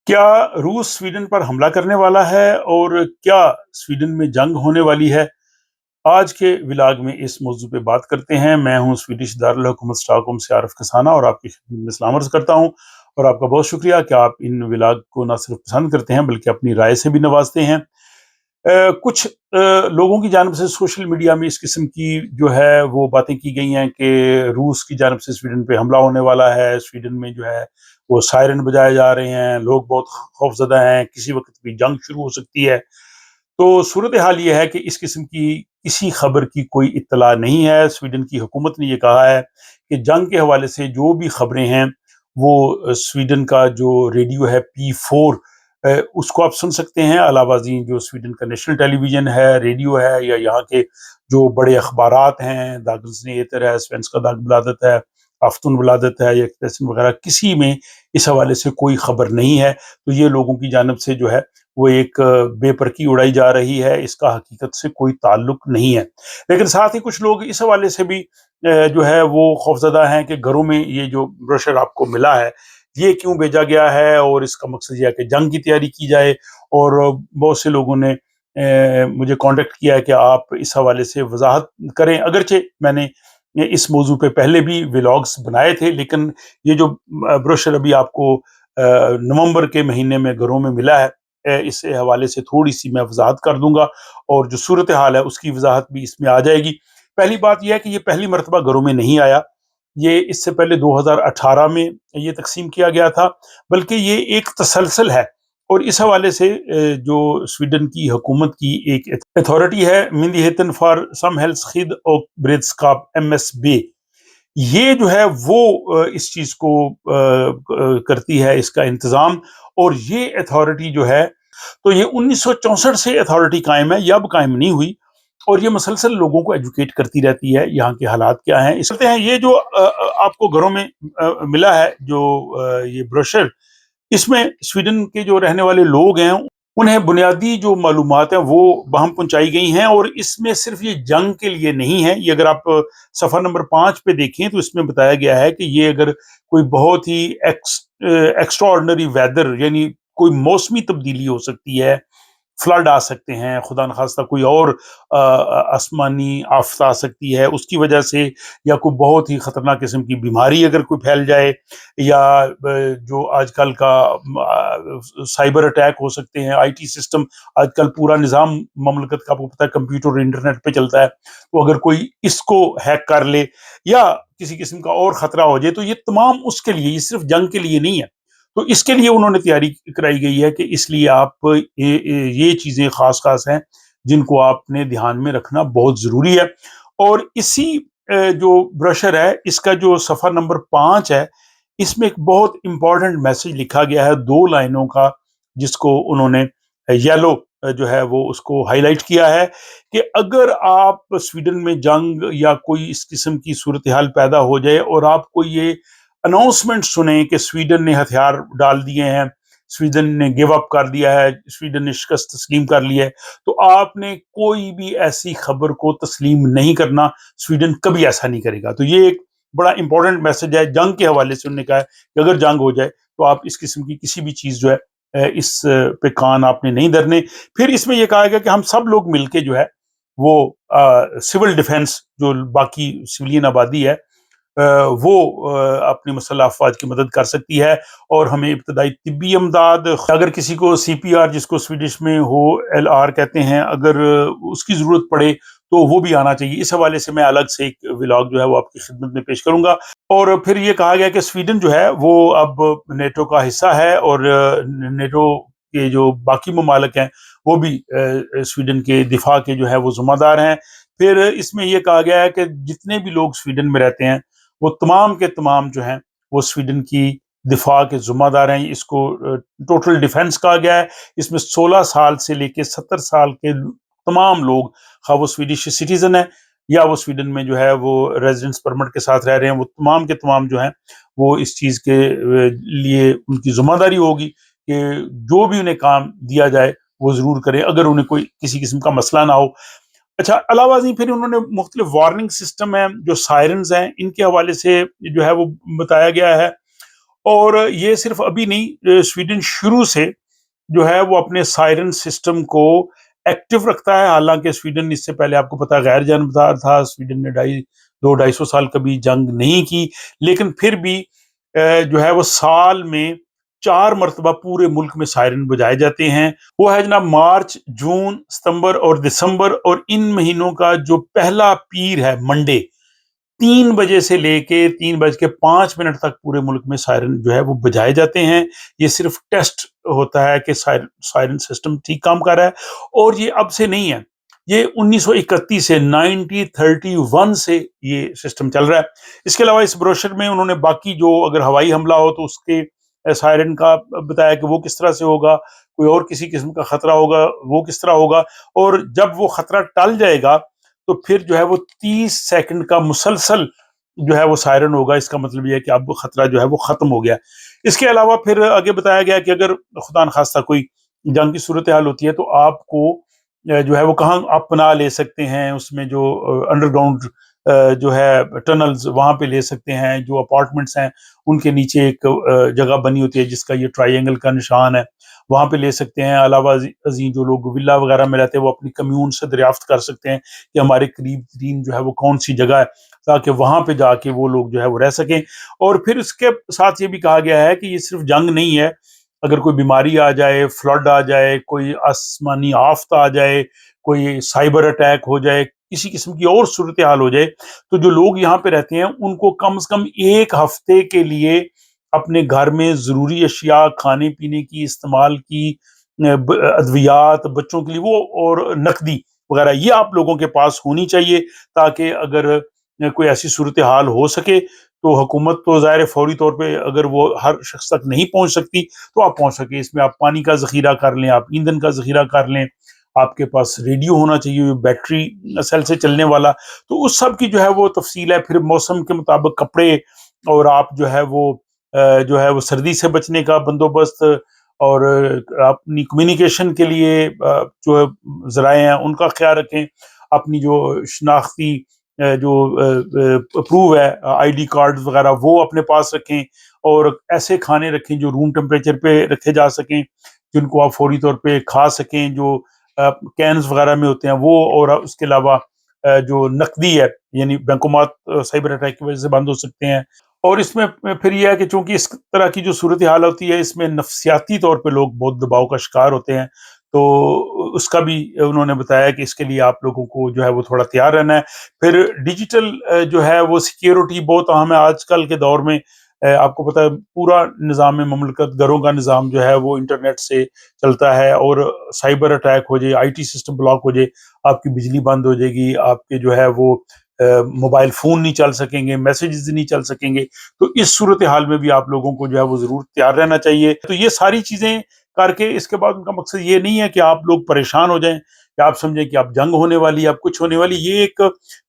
کیا روس سویڈن پر حملہ کرنے والا ہے اور کیا سویڈن میں جنگ ہونے والی ہے؟ آج کے ولاگ میں اس موضوع پہ بات کرتے ہیں۔ میں ہوں سویڈش دارالحکومت اسٹاک ہوم سے عارف کسانہ اور آپ کی خدمت میں سلام عرض کرتا ہوں، اور آپ کا بہت شکریہ کہ آپ ان ولاگ کو نہ صرف پسند کرتے ہیں بلکہ اپنی رائے سے بھی نوازتے ہیں۔ کچھ لوگوں کی جانب سے سوشل میڈیا میں اس قسم کی جو ہے وہ باتیں کی گئی ہیں کہ روس کی جانب سے سویڈن پہ حملہ ہونے والا ہے، سویڈن میں جو ہے وہ سائرن بجائے جا رہے ہیں، لوگ بہت خوف زدہ ہیں، کسی وقت بھی جنگ شروع ہو سکتی ہے۔ تو صورتحال یہ ہے کہ اس قسم کی کسی خبر کی کوئی اطلاع نہیں ہے۔ سویڈن کی حکومت نے یہ کہا ہے کہ جنگ کے حوالے سے جو بھی خبریں ہیں وہ سویڈن کا جو ریڈیو ہے P4 اس کو آپ سن سکتے ہیں، علاوہ ازیں جو سویڈن کا نیشنل ٹیلی ویژن ہے، ریڈیو ہے، یا یہاں کے جو بڑے اخبارات ہیں، داگنس نیتر ہے، سوینسکا داگ بلادت ہے، آفتون بلادت ہے یا ایکسپریسن وغیرہ، کسی میں اس حوالے سے کوئی خبر نہیں ہے۔ تو یہ لوگوں کی جانب سے جو ہے وہ ایک بے پرکی اڑائی جا رہی ہے، اس کا حقیقت سے کوئی تعلق نہیں ہے۔ لیکن ساتھ ہی کچھ لوگ اس حوالے سے بھی جو ہے وہ خوفزدہ ہیں کہ گھروں میں یہ جو بروشر آپ کو ملا ہے یہ کیوں بھیجا گیا ہے، اور اس کا مقصد یہ ہے کہ جنگ کی تیاری کی جائے۔ اور بہت سے لوگوں نے مجھے کانٹیکٹ کیا ہے کہ آپ اس حوالے سے وضاحت کریں، اگرچہ میں نے اس موضوع پہ پہلے بھی ولاگس بنائے تھے، لیکن یہ جو بروشر ابھی آپ کو نومبر کے مہینے میں گھروں میں ملا ہے، اس حوالے سے تھوڑی سی میں وضاحت کر دوں گا، اور جو صورتحال ہے اس کی وضاحت بھی اس میں آ جائے گی۔ پہلی بات یہ ہے کہ یہ پہلی مرتبہ گھروں میں نہیں آیا، یہ اس سے پہلے 2018 میں یہ تقسیم کیا گیا تھا، بلکہ یہ ایک تسلسل ہے۔ اور اس حوالے سے جو سویڈن کی حکومت کی ایک اتھارٹی ہے، مندیہتن فار سم ہیلتھ خید اور بریدسکاپ MSB، یہ جو ہے وہ اس چیز کو کرتی ہے، اس کا انتظام۔ اور یہ اتھارٹی جو ہے تو یہ 1964 سے اتھارٹی قائم ہے، یہ اب قائم نہیں ہوئی، اور یہ مسلسل لوگوں کو ایجوکیٹ کرتی رہتی ہے یہاں کے حالات کیا ہیں۔ اس ہیں یہ جو آپ کو گھروں میں ملا ہے جو یہ بروشر، اس میں سویڈن کے جو رہنے والے لوگ ہیں انہیں بنیادی جو معلومات ہیں وہ بہم پہنچائی گئی ہیں، اور اس میں صرف یہ جنگ کے لیے نہیں ہے۔ یہ اگر آپ صفحہ نمبر 5 پہ دیکھیں تو اس میں بتایا گیا ہے کہ یہ اگر کوئی بہت ہی ایکسٹرا آرڈنری ویدر، یعنی کوئی موسمی تبدیلی ہو سکتی ہے، فلڈ آ سکتے ہیں، خدا نخواستہ کوئی اور آسمانی آفت آ سکتی ہے اس کی وجہ سے، یا کوئی بہت ہی خطرناک قسم کی بیماری اگر کوئی پھیل جائے، یا جو آج کل کا سائبر اٹیک ہو سکتے ہیں، IT سسٹم، آج کل پورا نظام مملکت کا آپ کو پتہ ہے کمپیوٹر اور انٹرنیٹ پہ چلتا ہے، تو اگر کوئی اس کو ہیک کر لے یا کسی قسم کا اور خطرہ ہو جائے تو یہ تمام اس کے لیے، یہ صرف جنگ کے لیے نہیں ہے۔ تو اس کے لیے انہوں نے تیاری کرائی گئی ہے کہ اس لیے آپ یہ چیزیں خاص خاص ہیں جن کو آپ نے دھیان میں رکھنا بہت ضروری ہے۔ اور اسی جو بروشر ہے اس کا جو صفحہ نمبر 5 ہے، اس میں ایک بہت امپورٹنٹ میسج لکھا گیا ہے 2 لائنوں کا، جس کو انہوں نے یلو جو ہے وہ اس کو ہائی لائٹ کیا ہے کہ اگر آپ سویڈن میں جنگ یا کوئی اس قسم کی صورتحال پیدا ہو جائے اور آپ کو یہ اناؤنسمنٹ سنیں کہ سویڈن نے ہتھیار ڈال دیے ہیں، سویڈن نے گیو اپ کر دیا ہے، سویڈن نے شکست تسلیم کر لی ہے، تو آپ نے کوئی بھی ایسی خبر کو تسلیم نہیں کرنا، سویڈن کبھی ایسا نہیں کرے گا۔ تو یہ ایک بڑا امپورٹنٹ میسج ہے جنگ کے حوالے سے۔ انہوں نے کہا ہے کہ اگر جنگ ہو جائے تو آپ اس قسم کی کسی بھی چیز جو ہے اس پہ کان آپ نے نہیں دھرنے۔ پھر اس میں یہ کہا گیا کہ ہم سب لوگ مل کے جو ہے وہ سول ڈیفنس، جو باقی سویلین آبادی ہے وہ اپنی مسلح افواج کی مدد کر سکتی ہے، اور ہمیں ابتدائی طبی امداد، اگر کسی کو CPR جس کو سویڈش میں ہو LR کہتے ہیں، اگر اس کی ضرورت پڑے تو وہ بھی آنا چاہیے۔ اس حوالے سے میں الگ سے ایک ولاگ جو ہے وہ آپ کی خدمت میں پیش کروں گا۔ اور پھر یہ کہا گیا کہ سویڈن جو ہے وہ اب نیٹو کا حصہ ہے، اور نیٹو کے جو باقی ممالک ہیں وہ بھی سویڈن کے دفاع کے جو ہے وہ ذمہ دار ہیں۔ پھر اس میں یہ کہا گیا ہے کہ جتنے بھی لوگ سویڈن میں رہتے ہیں وہ تمام کے تمام جو ہیں وہ سویڈن کی دفاع کے ذمہ دار ہیں۔ اس کو ٹوٹل ڈیفنس کہا گیا ہے۔ اس میں 16 سال سے لے کے 70 سال کے تمام لوگ، خواہ وہ سویڈش سٹیزن ہیں یا وہ سویڈن میں جو ہے وہ ریزیڈنس پرمٹ کے ساتھ رہ رہے ہیں، وہ تمام کے تمام جو ہیں وہ اس چیز کے لیے ان کی ذمہ داری ہوگی کہ جو بھی انہیں کام دیا جائے وہ ضرور کریں، اگر انہیں کوئی کسی قسم کا مسئلہ نہ ہو۔ اچھا، علاوہ ازیں پھر انہوں نے مختلف وارننگ سسٹم ہیں، جو سائرنز ہیں، ان کے حوالے سے جو ہے وہ بتایا گیا ہے۔ اور یہ صرف ابھی نہیں، سویڈن شروع سے جو ہے وہ اپنے سائرن سسٹم کو ایکٹیو رکھتا ہے. حالانکہ سویڈن اس سے پہلے آپ کو پتا غیر جانبدار تھا، سویڈن نے 200-250 سال کبھی جنگ نہیں کی، لیکن پھر بھی جو ہے وہ سال میں 4 مرتبہ پورے ملک میں سائرن بجائے جاتے ہیں. وہ ہے جناب مارچ، جون، ستمبر اور دسمبر، اور ان مہینوں کا جو پہلا پیر ہے منڈے، 3 بجے سے لے کے 3:05 تک پورے ملک میں سائرن جو ہے وہ بجائے جاتے ہیں. یہ صرف ٹیسٹ ہوتا ہے کہ سائرن سسٹم ٹھیک کام کر رہا ہے، اور یہ اب سے نہیں ہے، یہ 1931 سے 1931 سے یہ سسٹم چل رہا ہے. اس کے علاوہ اس بروشر میں انہوں نے باقی جو اگر ہوائی حملہ ہو تو اس کے سائرن کا بتایا کہ وہ کس طرح سے ہوگا، کوئی اور کسی قسم کا خطرہ ہوگا وہ کس طرح ہوگا، اور جب وہ خطرہ ٹل جائے گا تو پھر جو ہے وہ 30 سیکنڈ کا مسلسل جو ہے وہ سائرن ہوگا. اس کا مطلب یہ ہے کہ اب خطرہ جو ہے وہ ختم ہو گیا. اس کے علاوہ پھر آگے بتایا گیا کہ اگر خدا نخواستہ کوئی جنگ کی صورتحال ہوتی ہے تو آپ کو جو ہے وہ کہاں آپ پناہ لے سکتے ہیں. اس میں جو انڈر گراؤنڈ جو ہے ٹنلز وہاں پہ لے سکتے ہیں، جو اپارٹمنٹس ہیں ان کے نیچے ایک جگہ بنی ہوتی ہے جس کا یہ ٹرائی اینگل کا نشان ہے، وہاں پہ لے سکتے ہیں. علاوہ ازیں جو لوگ ولا وغیرہ میں رہتے ہیں وہ اپنی کمیون سے دریافت کر سکتے ہیں کہ ہمارے قریب ترین جو ہے وہ کون سی جگہ ہے، تاکہ وہاں پہ جا کے وہ لوگ جو ہے وہ رہ سکیں. اور پھر اس کے ساتھ یہ بھی کہا گیا ہے کہ یہ صرف جنگ نہیں ہے، اگر کوئی بیماری آ جائے، فلڈ آ جائے، کوئی آسمانی آفت آ جائے، کوئی سائبر اٹیک ہو جائے، کسی قسم کی اور صورتحال ہو جائے، تو جو لوگ یہاں پہ رہتے ہیں ان کو کم سے کم 1 ہفتے کے لیے اپنے گھر میں ضروری اشیاء، کھانے پینے کی، استعمال کی ادویات، بچوں کے لیے وہ اور نقدی وغیرہ یہ آپ لوگوں کے پاس ہونی چاہیے، تاکہ اگر کوئی ایسی صورتحال ہو سکے تو حکومت تو ظاہر فوری طور پہ اگر وہ ہر شخص تک نہیں پہنچ سکتی تو آپ پہنچ سکیں. اس میں آپ پانی کا ذخیرہ کر لیں، آپ ایندھن کا ذخیرہ کر لیں، آپ کے پاس ریڈیو ہونا چاہیے بیٹری سیل سے چلنے والا. تو اس سب کی جو ہے وہ تفصیل ہے. پھر موسم کے مطابق کپڑے، اور آپ جو ہے وہ سردی سے بچنے کا بندوبست، اور اپنی کمیونیکیشن کے لیے جو ذرائع ہیں ان کا خیال رکھیں. اپنی جو شناختی جو پروف ہے، آئی ڈی کارڈ وغیرہ وہ اپنے پاس رکھیں، اور ایسے کھانے رکھیں جو روم ٹمپریچر پہ رکھے جا سکیں، جن کو آپ فوری طور پہ کھا سکیں، جو کینز وغیرہ میں ہوتے ہیں وہ. اور اس کے علاوہ جو نقدی ہے، یعنی بینکومات سائبر اٹیک کی وجہ سے بند ہو سکتے ہیں. اور اس میں پھر یہ ہے کہ چونکہ اس طرح کی جو صورتحال ہوتی ہے اس میں نفسیاتی طور پہ لوگ بہت دباؤ کا شکار ہوتے ہیں، تو اس کا بھی انہوں نے بتایا کہ اس کے لیے آپ لوگوں کو جو ہے وہ تھوڑا تیار رہنا ہے. پھر ڈیجیٹل جو ہے وہ سیکیورٹی بہت اہم ہے آج کل کے دور میں. آپ کو پتہ ہے پورا نظام مملکت، گھروں کا نظام جو ہے وہ انٹرنیٹ سے چلتا ہے، اور سائبر اٹیک ہو جائے، آئی ٹی سسٹم بلاک ہو جائے، آپ کی بجلی بند ہو جائے گی، آپ کے جو ہے وہ موبائل فون نہیں چل سکیں گے، میسیجز نہیں چل سکیں گے. تو اس صورتحال میں بھی آپ لوگوں کو جو ہے وہ ضرور تیار رہنا چاہیے. تو یہ ساری چیزیں کر کے اس کے بعد ان کا مقصد یہ نہیں ہے کہ آپ لوگ پریشان ہو جائیں، کہ آپ سمجھیں کہ آپ جنگ ہونے والی ہے، آپ کچھ ہونے والی. یہ ایک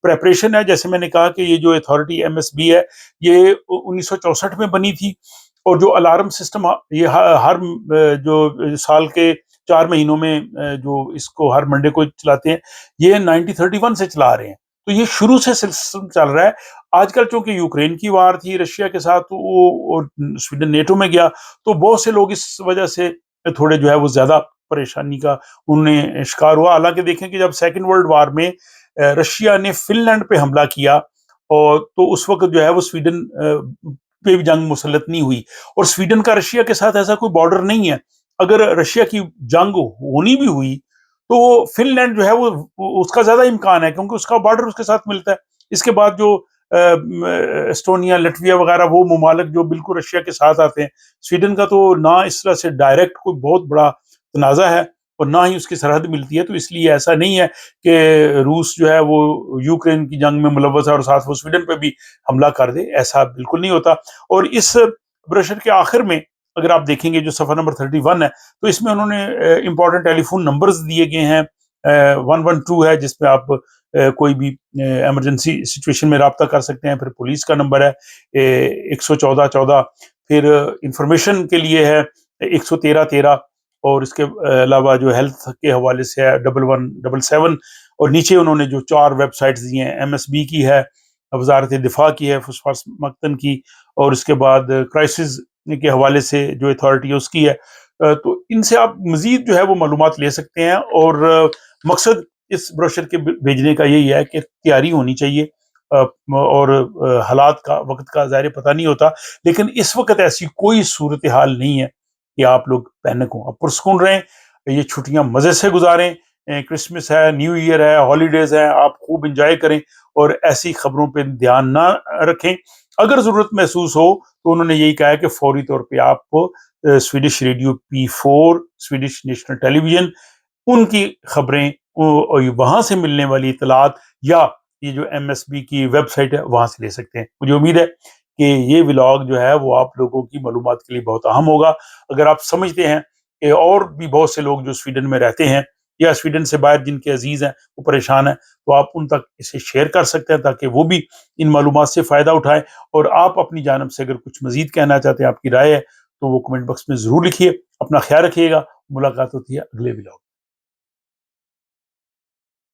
پریپریشن ہے. جیسے میں نے کہا کہ یہ جو اتھارٹی MSB ہے یہ 1964 میں بنی تھی، اور جو الارم سسٹم یہ ہر جو سال کے 4 مہینوں میں جو اس کو ہر منڈے کو چلاتے ہیں، یہ 1931 سے چلا رہے ہیں. تو یہ شروع سے سسٹم چل رہا ہے. آج کل چونکہ یوکرین کی وار تھی رشیا کے ساتھ، تو وہ سویڈن نیٹو میں گیا، تو بہت سے لوگ اس وجہ سے تھوڑے جو ہے وہ زیادہ پریشانی کا انہیں شکار ہوا. حالانکہ دیکھیں کہ جب سیکنڈ ورلڈ وار میں رشیا نے فن لینڈ پہ حملہ کیا، اور تو اس وقت جو ہے وہ سویڈن پہ بھی جنگ مسلط نہیں ہوئی، اور سویڈن کا رشیا کے ساتھ ایسا کوئی بارڈر نہیں ہے. اگر رشیا کی جنگ ہونی بھی ہوئی تو فن لینڈ جو ہے وہ اس کا زیادہ امکان ہے، کیونکہ اس کا بارڈر اس کے ساتھ ملتا ہے. اس کے بعد جو اسٹونیا، لٹویا وغیرہ وہ ممالک جو بالکل رشیا کے ساتھ آتے ہیں، سویڈن کا تو نہ اس طرح سے ڈائریکٹ کوئی بہت بڑا تنازع ہے اور نہ ہی اس کی سرحد ملتی ہے. تو اس لیے ایسا نہیں ہے کہ روس جو ہے وہ یوکرین کی جنگ میں ملوث ہے اور ساتھ وہ سویڈن پہ بھی حملہ کر دے، ایسا بالکل نہیں ہوتا. اور اس بروشر کے آخر میں اگر آپ دیکھیں گے جو صفحہ نمبر 31 ہے، تو اس میں انہوں نے امپورٹنٹ ٹیلی فون نمبرز دیے گئے ہیں. 112 ہے جس پہ آپ کوئی بھی ایمرجنسی سچویشن میں رابطہ کر سکتے ہیں. پھر پولیس کا نمبر ہے 11414. پھر انفارمیشن کے لیے ہے 11313. اور اس کے علاوہ جو ہیلتھ کے حوالے سے ہے 1177. اور نیچے انہوں نے جو 4 ویب سائٹس دی ہیں، MSB کی ہے، وزارت دفاع کی ہے، فسفاس مقتن کی، اور اس کے بعد کرائسس کے حوالے سے جو اتھارٹی ہے اس کی ہے، تو ان سے آپ مزید جو ہے وہ معلومات لے سکتے ہیں، اور مقصد اس بروشر کے بھیجنے کا یہی ہے کہ تیاری ہونی چاہیے، اور حالات کا وقت کا ظاہر پتہ نہیں ہوتا، لیکن اس وقت ایسی کوئی صورتحال نہیں ہے کہ آپ لوگ پینک ہوں، آپ پرسکون رہیں، یہ چھٹیاں مزے سے گزاریں، کرسمس ہے، نیو ایئر ہے، ہالیڈیز ہیں، آپ خوب انجوائے کریں، اور ایسی خبروں پہ دھیان نہ رکھیں۔ اگر ضرورت محسوس ہو تو انہوں نے یہی کہا ہے کہ فوری طور پہ آپ Swedish radio P4، Swedish national television, ان کی خبریں، وہاں سے ملنے والی اطلاعات، یا یہ جو MSB کی ویب سائٹ ہے وہاں سے لے سکتے ہیں۔ مجھے امید ہے کہ یہ ولاگ جو ہے وہ آپ لوگوں کی معلومات کے لیے بہت اہم ہوگا۔ اگر آپ سمجھتے ہیں کہ اور بھی بہت سے لوگ جو سویڈن میں رہتے ہیں یا سویڈن سے باہر جن کے عزیز ہیں وہ پریشان ہیں، تو آپ ان تک اسے شیئر کر سکتے ہیں تاکہ وہ بھی ان معلومات سے فائدہ اٹھائیں۔ اور آپ اپنی جانب سے اگر کچھ مزید کہنا چاہتے ہیں، آپ کی رائے ہے، تو وہ کمنٹ باکس میں ضرور لکھیے۔ اپنا خیال رکھیے گا، ملاقات ہوتی ہے اگلے ولاگ۔